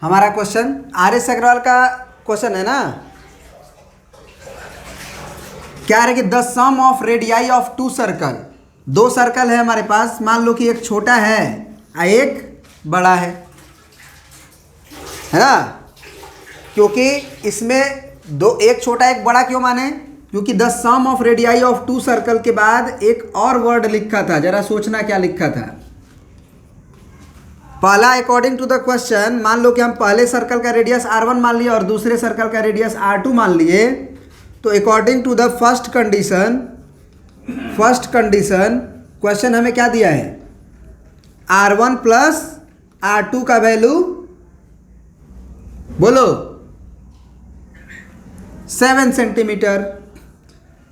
हमारा question R S Agarwal का question है ना। क्या है कि the sum of radii of two circle, दो सर्कल है हमारे पास, मान लो कि एक छोटा है और एक बड़ा है ना। क्योंकि इसमें दो, एक छोटा एक बड़ा क्यों माने, क्योंकि the sum of radii of two circle के बाद एक और वर्ड लिखा था, जरा सोचना क्या लिखा था। पहला अकॉर्डिंग टू द क्वेश्चन, मान लो कि हम पहले सर्कल का रेडियस r1 मान लिए और दूसरे सर्कल का रेडियस r2 मान लिए, तो according to the first condition question हमें क्या दिया है, r1 प्लस r2 का वैल्यू बोलो 7 सेंटीमीटर।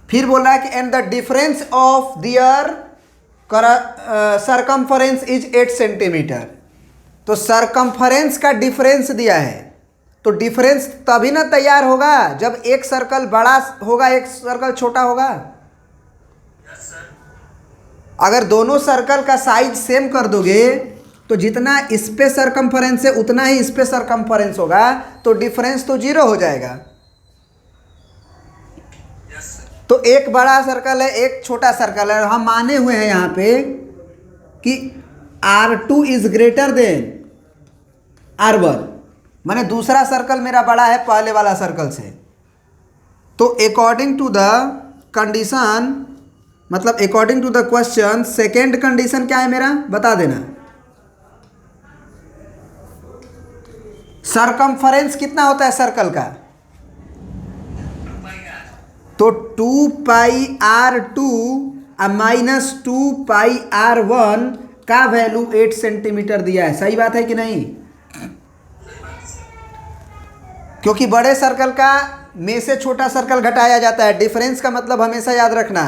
फिर बोल रहा है कि and the difference of their circumference is 8 centimetre. तो सरकमफरेंस का डिफरेंस दिया है, तो डिफरेंस तभी ना तैयार होगा जब एक सर्कल बड़ा होगा एक सर्कल छोटा होगा। अगर दोनों सर्कल का साइज सेम कर दोगे तो जितना इस पे सरकमफरेंस है उतना ही इस पे सरकमफरेंस होगा, तो डिफरेंस तो 0 हो जाएगा। तो एक बड़ा सर्कल है एक छोटा सर्कल है, हम माने हुए हैं यहाँ पे कि R2 is greater than R1, माने दूसरा सर्कल मेरा बड़ा है पहले वाला सर्कल से। तो अकॉर्डिंग टू द कंडीशन, मतलब according to the question, second condition क्या है मेरा बता देना। सरकमफरेंस कितना होता है सर्कल का, तो 2 पाई R2 माइनस 2 पाई R1 का वैल्यू 8 सेंटीमीटर दिया है। सही बात है कि नहीं, क्योंकि बड़े सर्कल का में से छोटा सर्कल घटाया जाता है। डिफरेंस का मतलब हमेशा याद रखना,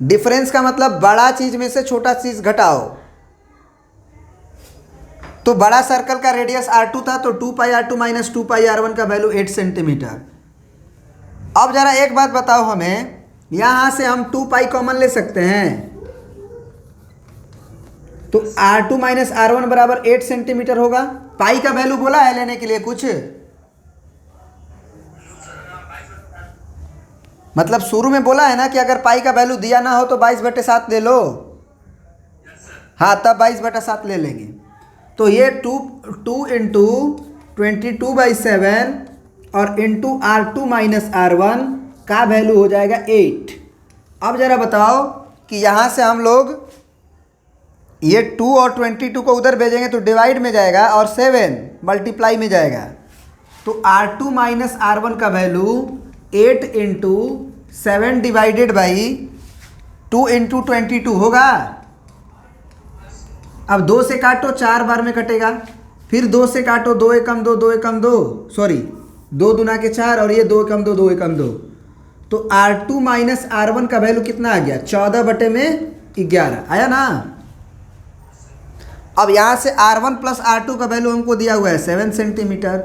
डिफरेंस का मतलब बड़ा चीज में से छोटा चीज घटाओ। तो बड़ा सर्कल का रेडियस R2 था, तो 2 पाई R2 माइनस 2 पाई R1 का वैल्यू 8 सेंटीमीटर। अब जरा एक बात बताओ हमें, यहां से हम 2 पाई कॉमन ले सकते हैं, तो R2 माइनस R1 बराबर 8 सेंटीमीटर होगा। पाई का वैल्यू बोला है लेने के लिए कुछ, मतलब शुरू में बोला है ना कि अगर पाई का वैल्यू दिया ना हो तो 22/7 ले लो। हाँ, तब 22/7 ले लेंगे। तो ये 2 इंटू 22/7 और इंटू R2 माइनस R1 का वैल्यू हो जाएगा 8। अब जरा बताओ कि यहाँ से हम लोग ये 2 और 22 को उधर भेजेंगे तो डिवाइड में जाएगा और 7 मल्टीप्लाई में जाएगा। तो R2 माइनस R1 का value 8 into 7 divided by 2 into 22 होगा। अब 2 से काटो 4 बार में कटेगा, फिर 2 से काटो 2 एकम 2 2 एकम 2, सॉरी 2 दूना के 4 और ये 2 एकम 2 2 एकम 2। तो R2 माइनस R1 का वैल्यू कितना आ गया, 14/11 आया ना। अब यहाँ से R1 प्लस R2 का वैल्यू हमको दिया हुआ है 7 सेंटीमीटर।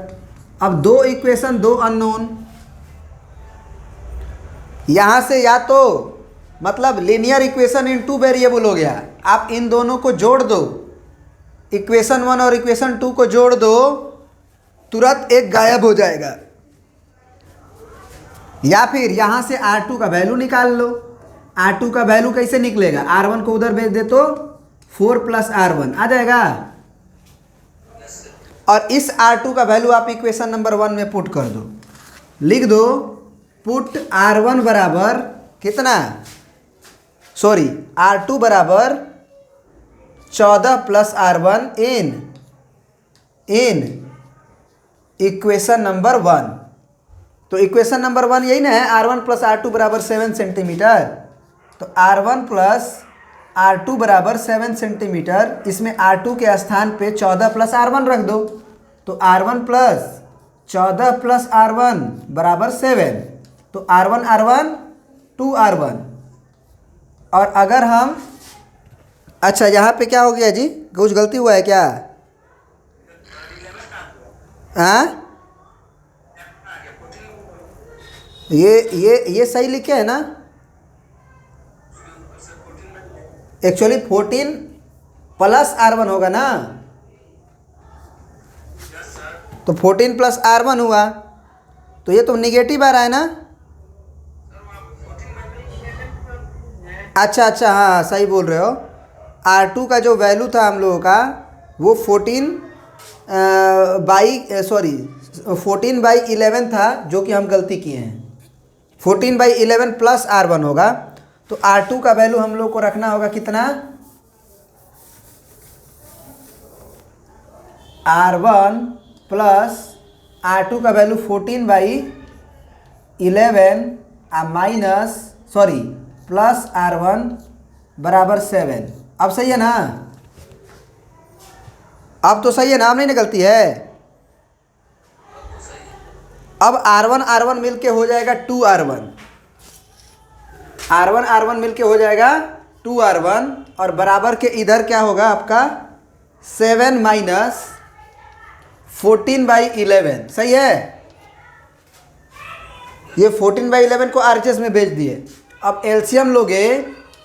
अब दो इक्वेशन दो अननोन, यहाँ से या तो मतलब लीनियर इक्वेशन इन 2 वेरिएबल हो गया, आप इन दोनों को जोड़ दो, इक्वेशन 1 और इक्वेशन 2 को जोड़ दो, तुरंत एक गायब हो जाएगा। या फिर यहाँ से R2 का वैल्यू निकाल लो। R2 का वैल्यू कैसे निकलेगा, R1 को उधर भेज दे तो 4 प्लस R1 आ जाएगा, और इस R2 का वैल्यू आप इक्वेशन नंबर 1 में पुट कर दो। लिख दो पुट R1 बराबर कितना, सॉरी R2 बराबर 14 plus R1 in equation number 1। तो इक्वेशन नंबर 1 यही ना है, R1 प्लस R2 बराबर 7 सेंटीमीटर। तो R1 प्लस R2 बराबर 7 सेंटीमीटर, इसमें R2 के स्थान पे 14 प्लस R1 रख दो। तो R1 प्लस 14 प्लस R1 बराबर 7। तो R1 2R1। और अगर हम, अच्छा यहाँ पे क्या हो गया जी, कुछ गलती हुआ है क्या, हाँ ये सही लिखे है ना, एक्चुअली 14 प्लस R1 होगा ना। तो 14 प्लस R1 हुआ, तो ये तो निगेटिव आ रहा है ना। अच्छा अच्छा, हाँ सही बोल रहे हो। R2 का जो वैल्यू था हम लोगों का वो 14/11 था, जो कि हम गलती किए हैं। 14/11 प्लस R1 होगा, तो R2 का वैल्यू हम लोग को रखना होगा कितना, R1 प्लस R2 का वैल्यू 14/11 माइनस प्लस R1 बराबर 7। अब सही है ना, अब तो सही है ना, अब नहीं निकलती है। अब R1 मिलके हो जाएगा 2R1, R1 मिलके हो जाएगा 2R1, और बराबर के इधर क्या होगा आपका 7 माइनस 14/11। सही है, ये 14/11 को RHS में भेज दिए। अब एलसीएम लोगे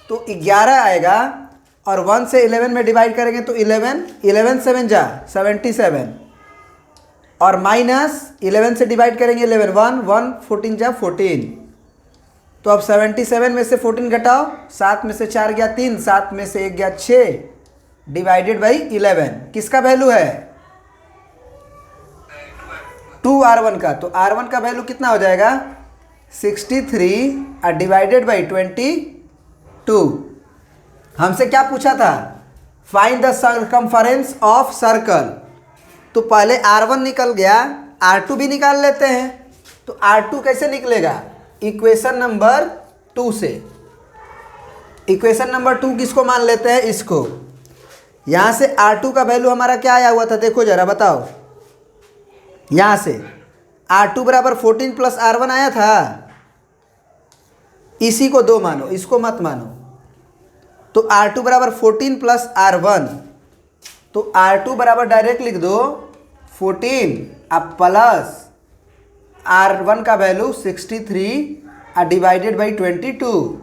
तो 11 आएगा, और 1 से 11 में डिवाइड करेंगे तो 11 7 जा 77, और माइनस 11 से डिवाइड करेंगे 11 1 14 जा 14। तो अब 77 में से 14 घटाओ, 7 में से 4 गया 3, 7 में से 1 गया 6, डिवाइडेड बाई 11 किसका वैल्यू है, 2R1 का। तो R1 का वैल्यू कितना हो जाएगा 63 डिवाइडेड बाई 22। हमसे क्या पूछा था, find the circumference of circle. तो पहले R1 निकल गया, R2 भी निकाल लेते हैं। तो R2 कैसे निकलेगा, इक्वेशन नंबर 2 से। इक्वेशन नंबर 2 किसको मान लेते हैं, इसको। यहाँ से R2 का वैल्यू हमारा क्या आया हुआ था, देखो जरा बताओ। यहाँ से R2 बराबर 14 प्लस R1 आया था, इसी को 2 मानो, इसको मत मानो। तो R2 बराबर 14 प्लस R1, तो R2 बराबर डायरेक्ट लिख दो 14 अब प्लस R1 का वैल्यू 63 डिवाइडेड बाई 22।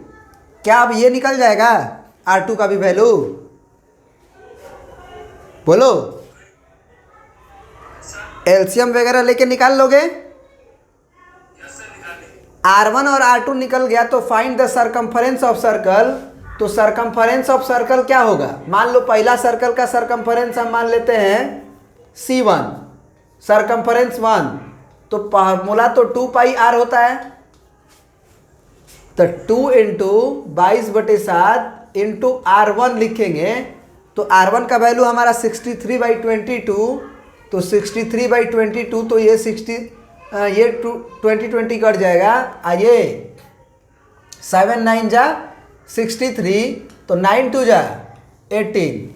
क्या अब ये निकल जाएगा R2 का भी वैल्यू, बोलो। एलसीएम वगैरह लेके निकाल लोगे। R1 और R2 निकल गया, तो find the circumference of circle. तो सर्कमफरेंस ऑफ सर्कल क्या होगा, मान लो पहला सर्कल का सर्कमफरेंस हम मान लेते हैं C1, सर्कमफरेंस 1, तो फॉर्मूला तो 2πr होता है। तो 2 इंटू 22/7 इंटू R1 लिखेंगे, तो R1 का वैल्यू हमारा 63/22, तो 63/22, तो ये 20 कट जाएगा। आइए 7 9 जा 63, तो 9 2 जा 18।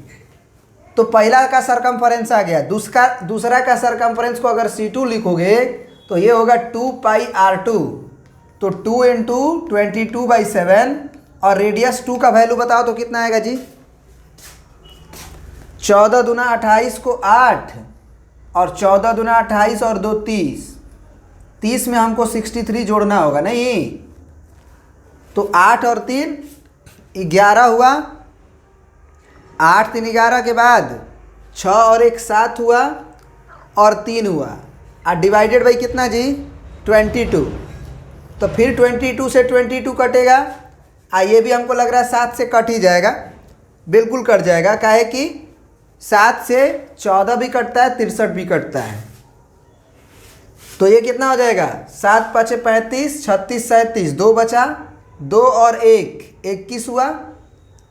तो पहला का सरकमफरेंस आ गया। दूसरा का सरकमफरेंस को अगर C2 लिखोगे तो ये होगा 2πr2, तो 2 इंटू 22/7, और रेडियस 2 का वैल्यू बताओ तो कितना आएगा जी, 14 दूना 28 को 8, और 14 दूना 28 और 2 30, 30 में हमको 63 जोड़ना होगा, नहीं तो 8 और 3 11 हुआ, 8 3 11 के बाद 6 और 1 7 हुआ, और 3 हुआ, और डिवाइडेड बाई कितना जी 22। तो फिर 22 से 22 कटेगा, ये भी हमको लग रहा है 7 से कट ही जाएगा, बिल्कुल कट जाएगा। काहे कि 7 से 14 भी कटता है, 63 भी कटता है। तो ये कितना हो जाएगा, 7 5 35, 36 37, 2 बचा, 2 और 1 21 हुआ,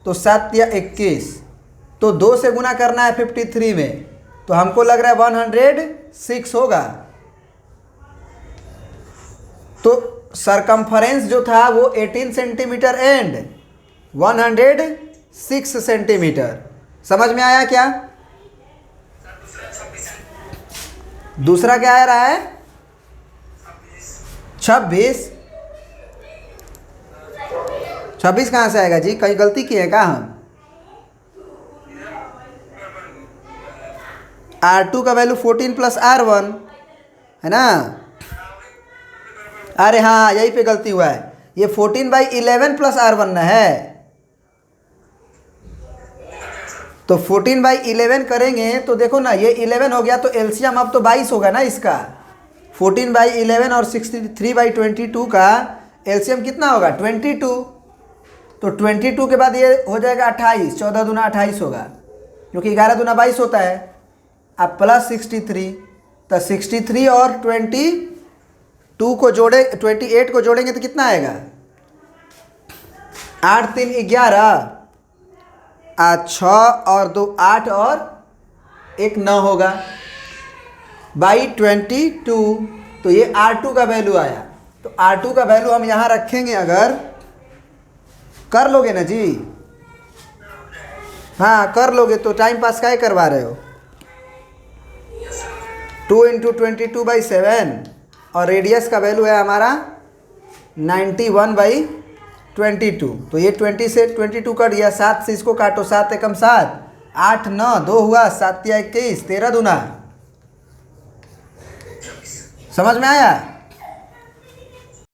तो 7 या 21, तो 2 से गुना करना है 53 में, तो हमको लग रहा है 106 होगा। तो सरकमफरेंस जो था वो 18 सेंटीमीटर एंड 106 सेंटीमीटर। समझ में आया क्या? दूसरा क्या आ रहा है 26। 26 कहाँ से आएगा जी, कहीं गलती की है क्या हम? R2 का वैल्यू 14 प्लस R1 है ना। अरे हाँ, यहीं पे गलती हुआ है, ये 14/11 प्लस R1 ना है, तो 14/11 करेंगे तो देखो ना, ये 11 हो गया तो एलसीएम अब तो 22 होगा ना इसका। 14/11 और 63/22 का एलसीएम कितना होगा? 22। तो 22 के बाद ये हो जाएगा 28, 14 दूना 28 होगा, क्योंकि 11 दूना 22 होता है। अब प्लस 63, तो 63 और 22 को जोड़े 28 को जोड़ेंगे तो कितना आएगा? 8 3 11, 6 और 2 8 और 1 9 होगा बाई 22। तो ये R2 का वैल्यू आया। तो R2 का वैल्यू हम यहाँ रखेंगे, अगर कर लोगे ना जी, हाँ कर लोगे तो टाइम पास काहे करवा रहे हो। 2 × 22/7 और रेडियस का वैल्यू है हमारा 91/22। तो ये 20 से 22 कट गया, 7 से इसको काटो, 7 एकम 7, 8 9 2 हुआ, 7 या 21, 13 दूना। समझ में आया?